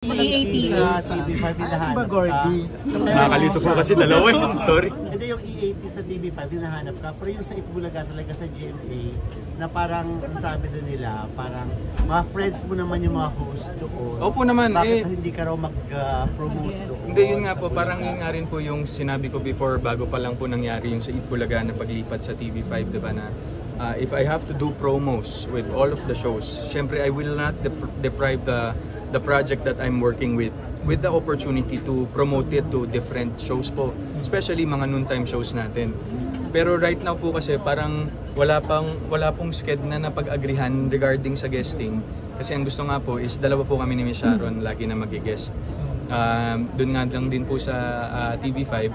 Sa EAT. Sa TV5 hinahanap ba, Gordy? Nakakalito po kasi dalawa eh. Sorry. Hindi, yung EAT sa TV5 hinahanap ka, pero yung sa Itbulaga talaga sa GMA, na parang, ang sabi doon nila, parang mga friends mo naman yung mga host doon. Opo naman. Bakit hindi ka raw mag-promote doon? Hindi, yun nga po. Parang yun nga rin po yung sinabi ko before, bago pa lang po nangyari yung sa Itbulaga na paglipat sa TV5, diba na if I have to do promos with all of the shows, syempre I will not deprive the project that I'm working with the opportunity to promote it to different shows po, especially mga noontime shows natin. Pero right now po kasi parang wala pong sked na napag-agrihan regarding sa guesting, kasi ang gusto nga po is dalawa po kami ni Miss Sharon lagi na mag-guest. Doon nga lang din po sa TV5,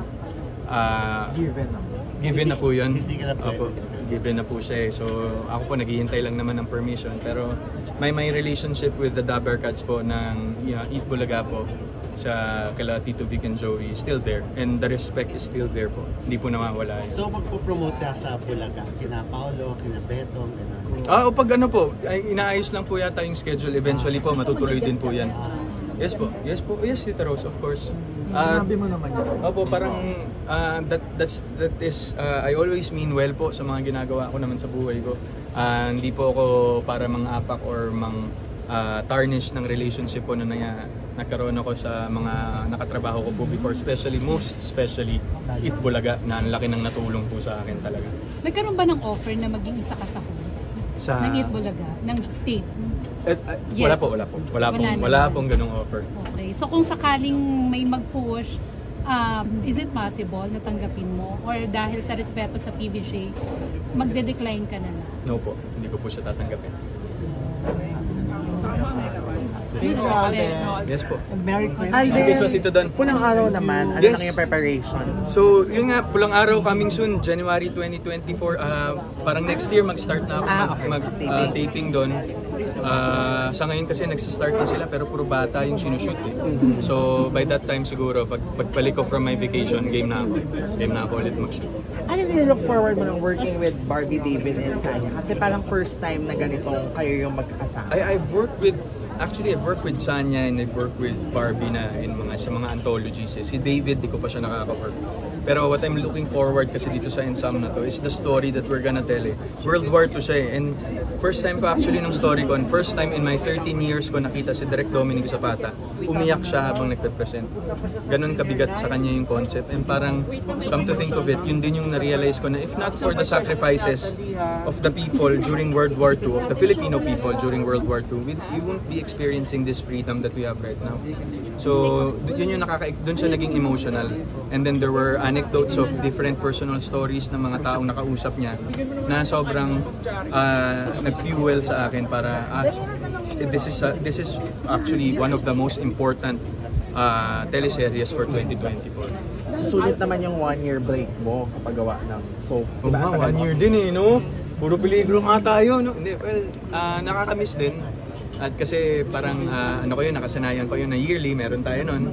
given na po yun. Hindi ka na Opo, given na po siya eh. So ako po naghihintay lang naman ng permission, pero may relationship with the Dabber Cats po ng Itbulaga po sa kala Tito Vic and Joey is still there, and the respect is still there po. Hindi po nawawala. So magpo-promote ka sa Bulaga, kina Paolo, kina Betong, gano'n? Pag ano po, ay, inaayos lang po yata yung schedule. Eventually po, matutuloy din po yan. Yes po, yes Tita Rose, of course. Sinabi mo naman yun. Opo, parang that is I always mean well po sa mga ginagawa ko naman sa buhay ko. Hindi po ako para mang-apak or tarnish ng relationship po na nagkaroon ako sa mga nakatrabaho ko po before, most especially Itbulaga, na ang laki ng natulong po sa akin talaga. Nagkaroon ba ng offer na maging isa ka sa host ng Itbulaga, ng tape? Yes. Wala pong ganung offer. Okay. So kung sakaling may mag-push, is it possible na tanggapin mo? Or dahil sa respeto sa TVJ, magde-decline ka na lang? No po, hindi ko po siya tatanggapin. Yes po. Merry Christmas. Ito doon. Pulang araw naman, ano Yes. na yung preparation? So, yun nga, pulang araw coming soon, January 2024. Parang next year mag-start na ako mag-taping doon. Sa ngayon kasi nagsistart na sila, pero puro bata yung sinushoot eh. So, by that time siguro, pagbalik ko from my vacation, game na ako ulit mag-shoot. Ano nililook forward mo ng working with Barbie, David, and Sanya? Kasi parang first time na ganitong kayo yung magkakasama. I've worked with Sanya and I've worked with Barbie na sa mga anthologies. Si David, di ko pa siya nakaka-work. Pero what I'm looking forward kasi dito sa Ensam na to is the story that we're gonna tell eh. World War II siya eh. And first time ko actually nung story ko, and first time in my 13 years ko nakita si Direk Dominic Zapata. Umiyak siya habang nagpe-present. Ganon kabigat sa kanya yung concept. And parang, come to think of it, yun din yung na-realize ko na if not for the sacrifices of the people during World War II, of the Filipino people during World War II, we won't be experiencing this freedom that we have right now. So, yun yung dun siya naging emotional. And then there were anecdotes of different personal stories ng mga taong nakausap niya na sobrang nag-fuel sa akin para this is actually one of the most important teleseries for 2024. Susulit naman yung 1-year break mo sa paggawa ng soap. Diba? 1 year din eh, no? Puro peligro nga tayo, no? Hindi, well, nakakamiss din. At kasi parang nakasanayan ko yun na yearly, meron tayo nun.